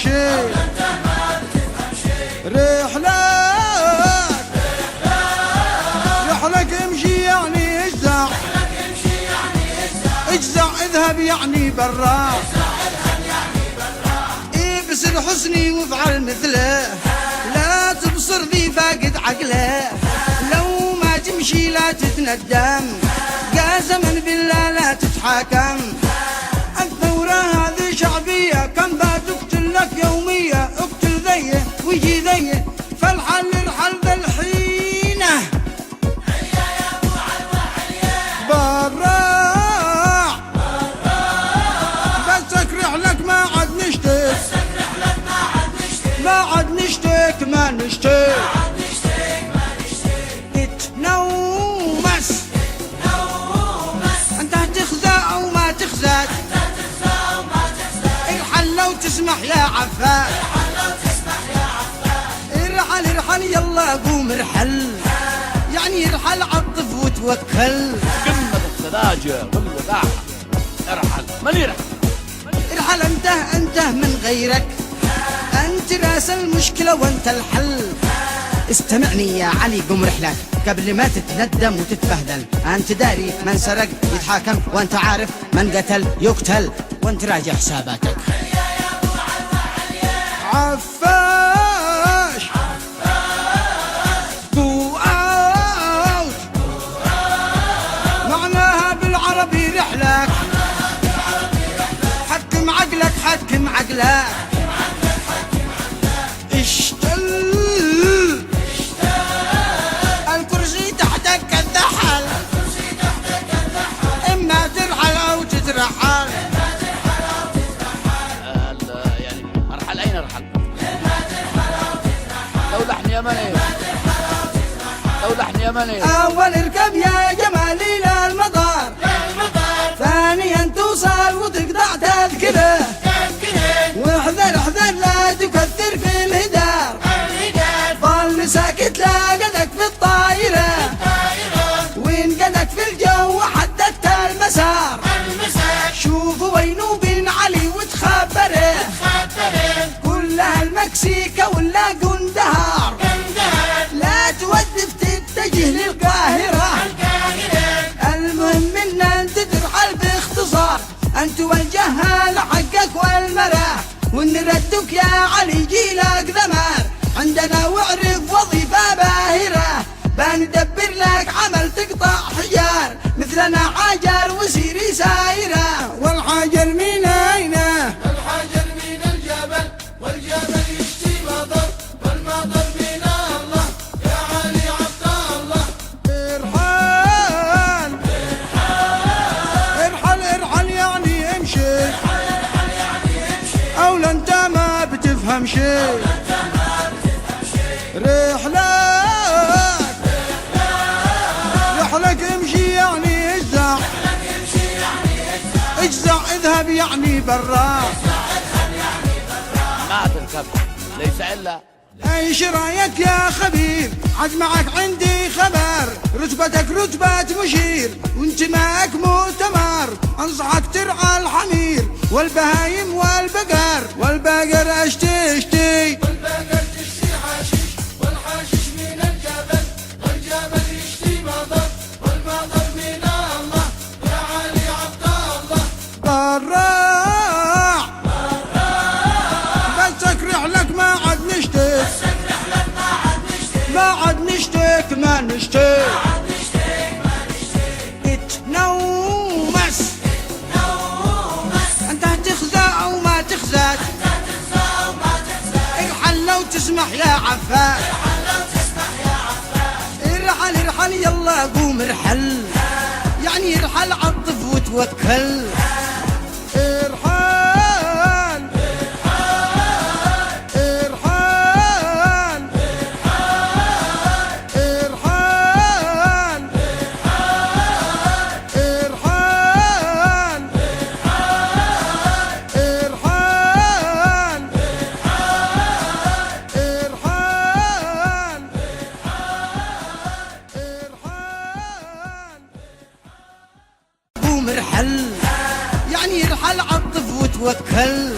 شي. رحلك امشي يعني اجزع، اجزع اذهب يعني برا، ابصر حسني وافعل مثله، لا تبصر ذي فاقد عقله، لو ما تمشي لا تتندم، قسما بالله لا تتحاكم. الثورة هذه شعبية كم بتقتل لك يومية، اقتل ذيه ويجي ذيه، فالحل ارحل ذا الحينة. هيا يا ابو علوة هيا براع بسك رحلك ما عاد نشتك، ما عاد نشتك ما نشتك، اتنومس انت تخزى او ما تخزى، ارحل لو تسمح يا عفان، ارحل ارحل يلا قوم ارحل، يعني ارحل عطف وتوكل. قمة السذاجة والوقاحة، ارحل من يرحل؟ ارحل انته من غيرك، انت راس المشكلة وانت الحل. استمعني يا علي قم رحلك قبل ما تتندم وتتبهدل، انت داري من سرق يتحاكم، وانت عارف من قتل يقتل، وانت راجع حساباتك. عفاش go out معناها بالعربي رحلك، حكم عقلك حكم عقلك، اشتل الكرسي تحتك كالذحل، اما ترحل او تترحل. يعني ارحل اين ارحل؟ لو لحن يمني، لو لحن يمني. اول اركب يا جمالي للمطار، ثانيا توصل وتقطع تذكره، واحذر احذر لا تكثر في الهدار، ظل ساكت لا قدك في الطايره، وين قدك في الجو حددت المسار، شوف وينو بن علي وتخبره، كلها المكسيكة ولا قندهار، لا تودف تتجه للقاهرة، المهم ان انت ترحل باختصار، انت والجهال حقك والمراه، ونردك يا علي جيلك ذمار، عندنا واعرف وظيفة باهرة، بندبر لك عمل تقطع حجار، مثلنا حجر وسيري سايرة. والحجر من اين؟ الحجر من الجبل، والجبل يشتي مطر، والمطر من الله يا علي عبد الله. ارحل ارحل ارحل يعني امشي، او انت ما بتفهم شي. رحلك امشي يعني اجزع، اجزع اذهب يعني برا، ما تركب ليس الا. ايش رايك يا خبير؟ عاد معك عندي خبر، رتبتك رتبة مشير، وانت معك مؤتمر، انصحك ترعى الحمير والبهايم والبقر، والبقر اشتي اشتي، والبقر تشتي حشيش، والحشيش من الجبل، والجبل يشتي مطر، والمطر من الله يا علي عبد الله. براع بسك رحلك ما عاد نشتك، ما عاد نشتك ما نشتك، اتنومس انت تخزى او ما تخزى، ارحل لو تسمح يا عفان، ارحل ارحل يلا قوم ارحل، يعني ارحل عطف وتوكل. ارحل ارحل ارحل ارحل ارحل قوم ارحل، يعني ارحل عطف وتوكل.